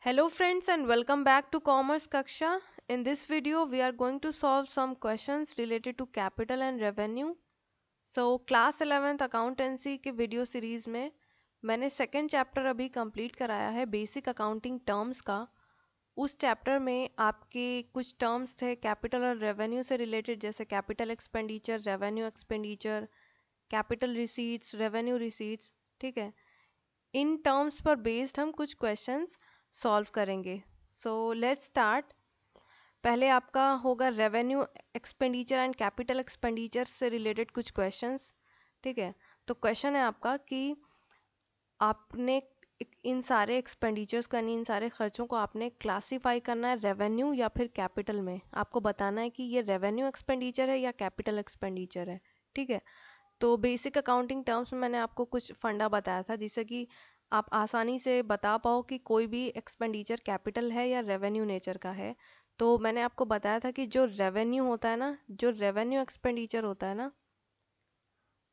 Hello friends and welcome back to Commerce Kaksha. In this video we are going to solve some questions related to capital and revenue. So class 11th accountancy के video series में मैंने second chapter अभी complete कराया है basic accounting terms का। उस chapter में आपके कुछ टर्म्स थे कैपिटल और रेवेन्यू से रिलेटेड, जैसे capital expenditure, revenue expenditure, capital receipts, revenue receipts. ठीक है, इन टर्म्स पर बेस्ड हम कुछ क्वेश्चंस सॉल्व करेंगे। So let's start. पहले आपका होगा revenue expenditure and capital expenditure से रिलेटेड कुछ क्वेश्चंस। ठीक है, तो क्वेश्चन है आपका कि आपने इन सारे एक्सपेंडिचर्स को यानी इन सारे खर्चों को आपने क्लासिफाई करना है रेवेन्यू या फिर कैपिटल में। आपको बताना है कि ये रेवेन्यू एक्सपेंडिचर है या कैपिटल एक्सपेंडिचर है। ठीक है, तो बेसिक अकाउंटिंग टर्म्स में मैंने आपको कुछ फंडा बताया था जिससे कि आप आसानी से बता पाओ कि कोई भी एक्सपेंडिचर कैपिटल है या रेवेन्यू नेचर का है। तो मैंने आपको बताया था कि जो रेवेन्यू होता है ना, जो रेवेन्यू एक्सपेंडिचर होता है ना,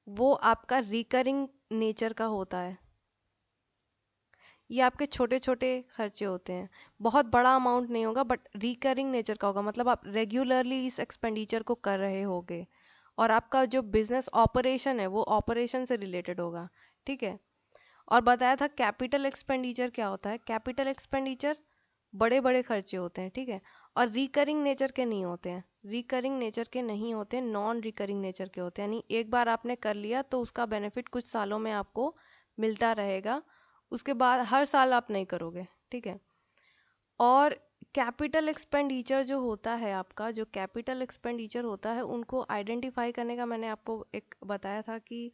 वो आपका रिकरिंग नेचर का होता है। ये आपके छोटे छोटे खर्चे होते हैं, बहुत बड़ा अमाउंट नहीं होगा बट रिकरिंग नेचर का होगा, मतलब आप रेगुलरली इस एक्सपेंडिचर को कर रहे होगे और आपका जो बिजनेस ऑपरेशन है वो ऑपरेशन से रिलेटेड होगा। ठीक है, और बताया था कैपिटल एक्सपेंडिचर क्या होता है। कैपिटल एक्सपेंडिचर बड़े बड़े खर्चे होते हैं। ठीक है, और रिकरिंग नेचर के नहीं होते हैं, रिकरिंग नेचर के नहीं होते हैं, नॉन रिकरिंग नेचर के होते हैं। यानी एक बार आपने कर लिया तो उसका बेनिफिट कुछ सालों में आपको मिलता रहेगा, उसके बाद हर साल आप नहीं करोगे। ठीक है, और कैपिटल एक्सपेंडिचर जो होता है आपका, जो कैपिटल एक्सपेंडिचर होता है उनको आइडेंटिफाई करने का मैंने आपको एक बताया था कि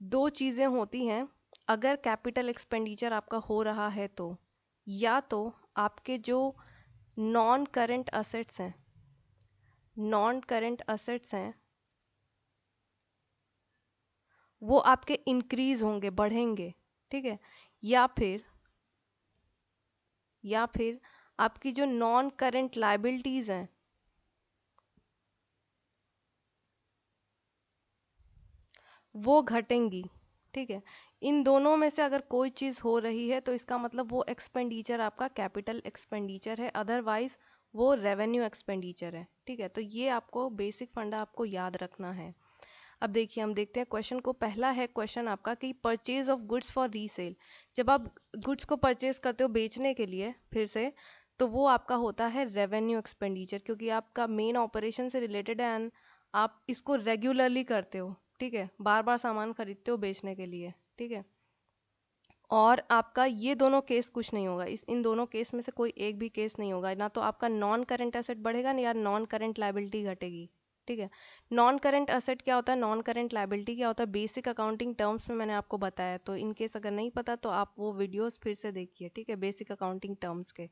दो चीज़ें होती हैं। अगर कैपिटल एक्सपेंडिचर आपका हो रहा है तो या तो आपके जो नॉन करंट असेट्स हैं, नॉन करंट असेट्स हैं वो आपके इंक्रीज होंगे, बढ़ेंगे। ठीक है, या फिर या फिर आपकी जो नॉन करंट लाइबिलिटीज हैं वो घटेंगी। ठीक है, इन दोनों में से अगर कोई चीज़ हो रही है तो इसका मतलब वो एक्सपेंडिचर आपका कैपिटल एक्सपेंडिचर है, अदरवाइज वो रेवेन्यू एक्सपेंडिचर है। ठीक है, तो ये आपको बेसिक फंडा आपको याद रखना है। अब देखिए, हम देखते हैं क्वेश्चन को। पहला है क्वेश्चन आपका कि purchase of goods for resale. जब आप गुड्स को परचेज करते हो बेचने के लिए फिर से, तो वो आपका होता है रेवेन्यू एक्सपेंडिचर, क्योंकि आपका मेन ऑपरेशन से रिलेटेड है एंड आप इसको रेगुलरली करते हो। ठीक है, बार बार सामान खरीदते हो बेचने के लिए। ठीक है, और आपका ये दोनों केस कुछ नहीं होगा, इस इन दोनों केस में से कोई एक भी केस नहीं होगा। ना तो आपका नॉन करंट एसेट बढ़ेगा ना या नॉन करंट लाइबिलिटी घटेगी। ठीक है, नॉन करंट एसेट क्या होता है, नॉन करंट लाइबिलिटी क्या होता है, बेसिक अकाउंटिंग टर्म्स में मैंने आपको बताया। तो इन केस अगर नहीं पता तो आप वो वीडियोस फिर से देखिए। ठीक है, बेसिक अकाउंटिंग टर्म्स के।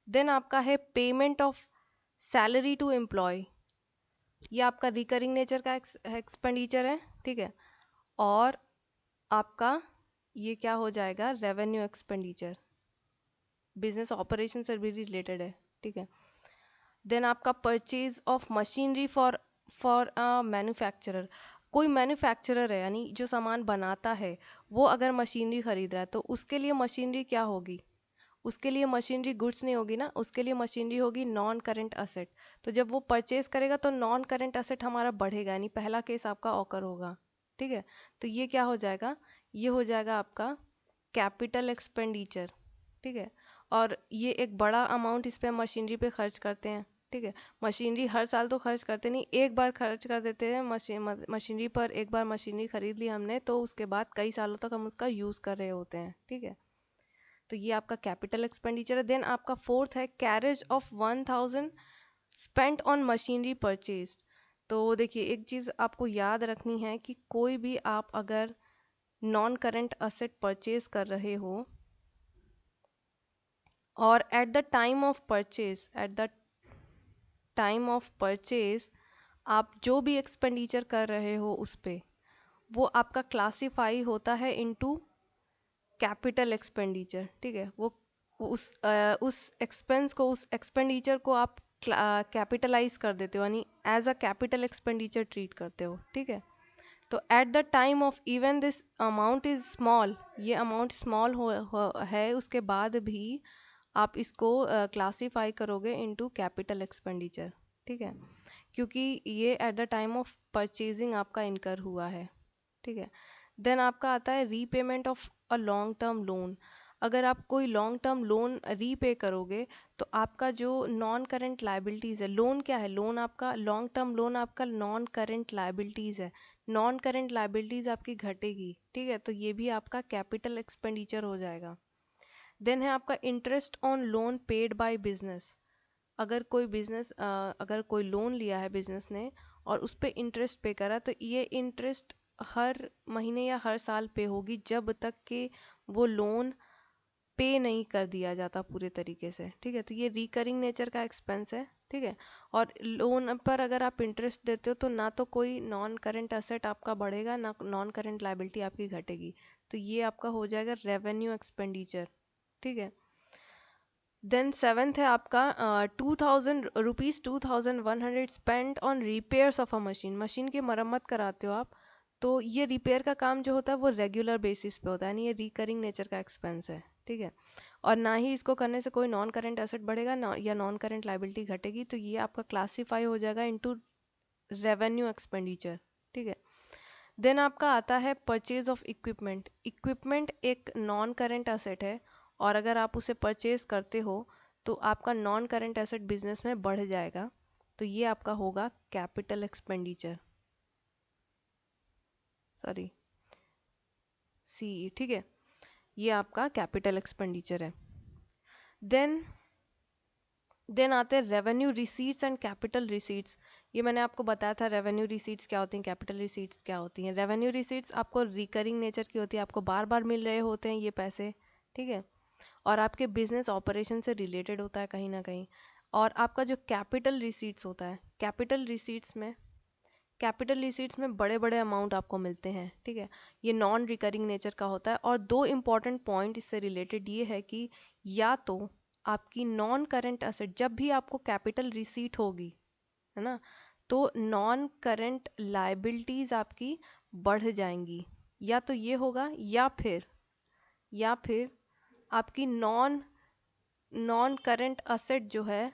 देन आपका है payment of salary to employ. ये आपका रिकरिंग नेचर का एक्सपेंडिचर है। ठीक है, और आपका ये क्या हो जाएगा, रेवेन्यू एक्सपेंडिचर, बिजनेस ऑपरेशन से भी रिलेटेड है। ठीक है, देन आपका purchase of machinery for for a manufacturer. कोई मैन्युफैक्चरर है यानी जो सामान बनाता है, वो अगर मशीनरी खरीद रहा है तो उसके लिए मशीनरी क्या होगी, उसके लिए मशीनरी गुड्स नहीं होगी ना, उसके लिए मशीनरी होगी नॉन करंट असेट। तो जब वो परचेज करेगा तो नॉन करंट असेट हमारा बढ़ेगा, यानी पहला केस आपका ऑकर होगा। ठीक है, तो ये क्या हो जाएगा, ये हो जाएगा आपका कैपिटल एक्सपेंडिचर। ठीक है, और ये एक बड़ा अमाउंट इस पे मशीनरी पे खर्च करते हैं। ठीक है, मशीनरी हर साल तो खर्च करते नहीं, एक बार खर्च कर देते हैं मशीनरी पर। एक बार मशीनरी खरीद ली हमने तो उसके बाद कई सालों तक हम उसका यूज़ कर रहे होते हैं। ठीक है, तो ये आपका कैपिटल एक्सपेंडिचर है। देन आपका फोर्थ है carriage of 1000 spent on machinery purchase. तो देखिए, एक चीज़ आपको याद रखनी है कि कोई भी आप अगर नॉन करंट असेट परचेज कर रहे हो और eight the time of purchase आप जो भी एक्सपेंडिचर कर रहे हो उस पे, वो आपका क्लासिफाई होता है इनटू कैपिटल एक्सपेंडिचर। ठीक है, वो उस एक्सपेंस को, उस एक्सपेंडिचर को आप कैपिटलाइज कर देते हो, यानी as a capital expenditure treat करते हो। ठीक है, तो at the time of even this amount is small, ये अमाउंट स्मॉल है उसके बाद भी आप इसको क्लासीफाई करोगे इनटू कैपिटल एक्सपेंडिचर, ठीक है, क्योंकि ये eight the time of purchasing आपका इनकर हुआ है, ठीक है। देन आपका आता है repayment of a long term loan. अगर आप कोई लॉन्ग टर्म लोन रीपे करोगे तो आपका जो नॉन करेंट लाइबिलिटीज़ है, लोन क्या है, लोन आपका लॉन्ग टर्म लोन आपका नॉन करेंट लाइबिलिटीज़ है, नॉन करेंट लाइबिलिटीज़ आपकी घटेगी, ठीक है, तो ये भी आपका कैपिटल एक्सपेंडिचर हो जाएगा। देन है आपका interest on loan paid by business. अगर कोई बिजनेस अगर कोई लोन लिया है बिजनेस ने और उस पर इंटरेस्ट पे करा, तो ये इंटरेस्ट हर महीने या हर साल पे होगी जब तक कि वो लोन पे नहीं कर दिया जाता पूरे तरीके से, ठीक है, तो ये रिकरिंग नेचर का एक्सपेंस है, ठीक है। और लोन पर अगर आप इंटरेस्ट देते हो तो ना तो कोई नॉन करेंट असेट आपका बढ़ेगा, ना नॉन करेंट लाइबिलिटी आपकी घटेगी, तो ये आपका हो जाएगा रेवेन्यू एक्सपेंडिचर, ठीक है। देन सेवेंथ है आपका 2,000 rupees 2,100 spend on repairs of a machine. Machine की मरम्मत कराते हो आप, तो ये रिपेयर का काम जो होता है वो रेगुलर बेसिस पे होता है, यानी ये रिकरिंग नेचर का एक्सपेंस है, ठीक है। और ना ही इसको करने से कोई नॉन करेंट एसेट बढ़ेगा ना या नॉन करेंट लाइबिलिटी घटेगी, तो ये आपका क्लासीफाई हो जाएगा इनटू रेवेन्यू एक्सपेंडिचर, ठीक है। देन आपका आता है परचेज ऑफ इक्विपमेंट। इक्विपमेंट एक नॉन करेंट एसेट है और अगर आप उसे परचेज करते हो तो आपका नॉन करेंट एसेट बिजनेस में बढ़ जाएगा, तो ये आपका होगा कैपिटल एक्सपेंडिचर, सॉरी सी, ठीक है, ये आपका कैपिटल एक्सपेंडिचर है। देन देन आते हैं revenue receipts and capital receipts. ये मैंने आपको बताया था रेवेन्यू रिसीट्स क्या होती हैं, कैपिटल रिसीट्स क्या होती हैं। रेवेन्यू रिसीट्स आपको रिकरिंग नेचर की होती है, आपको बार बार मिल रहे होते हैं ये पैसे, ठीक है, और आपके बिजनेस ऑपरेशन से रिलेटेड होता है कहीं ना कहीं। और आपका जो कैपिटल रिसीट्स होता है, कैपिटल रिसीट्स में बड़े बड़े अमाउंट आपको मिलते हैं, ठीक है, ये नॉन रिकरिंग नेचर का होता है। और दो इम्पॉर्टेंट पॉइंट इससे रिलेटेड ये है कि या तो आपकी नॉन करेंट असेट, जब भी आपको कैपिटल रिसीट होगी, है ना, तो नॉन करेंट लाइबिलिटीज आपकी बढ़ जाएंगी, या तो ये होगा या फिर आपकी नॉन नॉन करेंट असेट जो है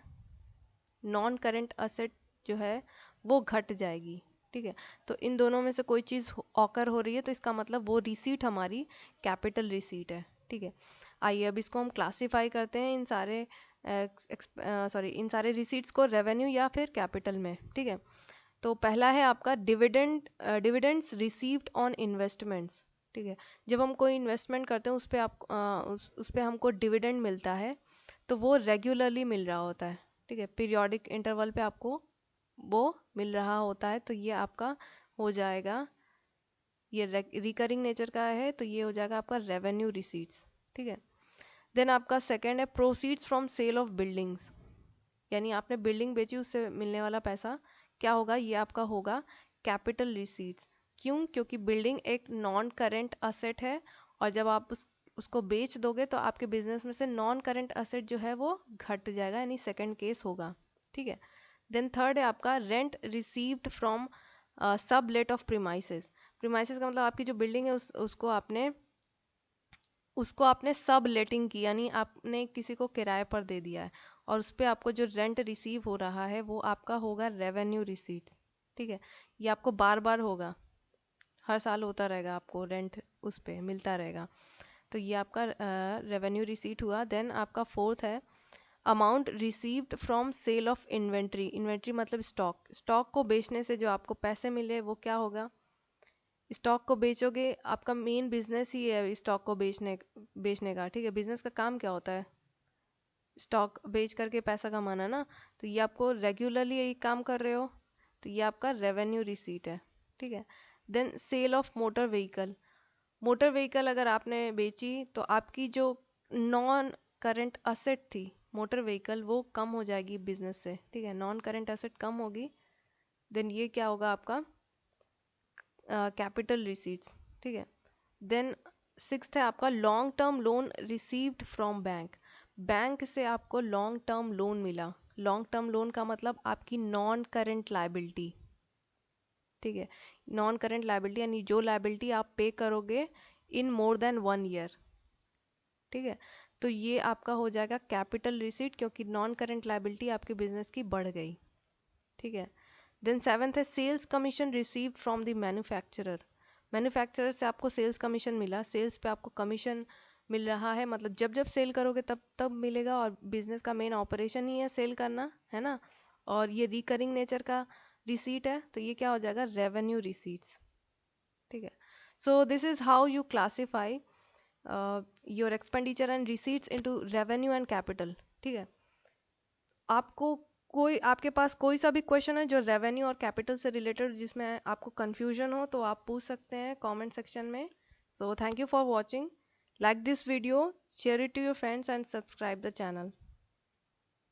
नॉन करेंट असेट जो है वो घट जाएगी, ठीक है। तो इन दोनों में से कोई चीज़ ऑकर हो रही है तो इसका मतलब वो रिसीट हमारी कैपिटल रिसीट है, ठीक है। आइए अब इसको हम क्लासीफाई करते हैं इन सारे रिसीट्स को रेवेन्यू या फिर कैपिटल में, ठीक है। तो पहला है आपका डिविडेंड्स रिसीव्ड ऑन इन्वेस्टमेंट्स, ठीक है। जब हम कोई इन्वेस्टमेंट करते हैं उस पे हमको डिविडेंड मिलता है, तो वो रेगुलरली मिल रहा होता है, ठीक है, पीरियोडिक इंटरवल पे आपको वो मिल रहा होता है, तो ये आपका हो जाएगा, ये रिकरिंग नेचर का है, तो ये हो जाएगा आपका रेवेन्यू रिसीट्स, ठीक है। देन आपका सेकेंड है proceeds from sale of buildings, यानी आपने बिल्डिंग बेची उससे मिलने वाला पैसा क्या होगा, ये आपका होगा कैपिटल रिसीट्स। क्यों? क्योंकि बिल्डिंग एक नॉन करेंट असेट है और जब आप उसको बेच दोगे तो आपके बिजनेस में से नॉन करेंट असेट जो है वो घट जाएगा, यानी सेकंड केस होगा, ठीक है। देन थर्ड है आपका रेंट रिसीव्ड फ्रॉम सब लेट ऑफ प्रीमाइसेस। प्रीमाइसेस का मतलब आपकी जो बिल्डिंग है उसको आपने सब लेटिंग की, यानी आपने किसी को किराए पर दे दिया है और उस पर आपको जो रेंट रिसीव हो रहा है वो आपका होगा रेवेन्यू रिसीट, ठीक है। ये आपको बार बार होगा, हर साल होता रहेगा, आपको रेंट उस पे मिलता रहेगा, तो ये आपका रेवेन्यू रिसीट हुआ। देन आपका फोर्थ है amount received from sale of inventory. Inventory मतलब स्टॉक को बेचने से जो आपको पैसे मिले वो क्या होगा, स्टॉक को बेचोगे, आपका मेन बिजनेस ही है स्टॉक को बेचने का, ठीक है। बिजनेस का काम क्या होता है, स्टॉक बेच करके पैसा कमाना ना, तो ये आपको रेगुलरली यही काम कर रहे हो, तो ये आपका रेवेन्यू रिसीट है, ठीक है। Then sale of motor vehicle. Motor vehicle अगर आपने बेची तो आपकी जो नॉन करंट असेट थी मोटर व्हीकल वो कम हो जाएगी बिजनेस से, ठीक है, नॉन करंट असेट कम होगी, देन ये क्या होगा आपका कैपिटल रिसीट्स, ठीक है। देन सिक्स्थ है आपका long term loan received from bank. Bank से आपको लॉन्ग टर्म लोन मिला, लॉन्ग टर्म लोन का मतलब आपकी नॉन करेंट लाइबिलिटी, ठीक है, नॉन करेंट लाइबिलिटी यानी जो लाइबिलिटी आप पे करोगे इन मोर देन 1 ईयर, ठीक है, तो ये आपका हो जाएगा कैपिटल रिसीट, क्योंकि नॉन करेंट लाइबिलिटी आपके बिजनेस की बढ़ गई। ठीक है। देन सेवेंथ है sales commission received from the manufacturer. Manufacturer से आपको सेल्स कमीशन मिला, सेल्स पे आपको कमीशन मिल रहा है, मतलब जब जब सेल करोगे तब तब मिलेगा, और बिजनेस का मेन ऑपरेशन ही है सेल करना, है ना। और ये रिकरिंग नेचर का रिसीट है, तो ये क्या हो जाएगा, रेवेन्यू रिसीट्स। ठीक है। So this is how you classify your expenditure and receipts into revenue and capital. ठीक है। आपको कोई, आपके पास कोई सा भी क्वेश्चन है जो रेवेन्यू और कैपिटल से रिलेटेड जिसमें आपको कंफ्यूजन हो, तो आप पूछ सकते हैं कमेंट सेक्शन में। So thank you for watching, like this video, share it to your friends and subscribe the channel.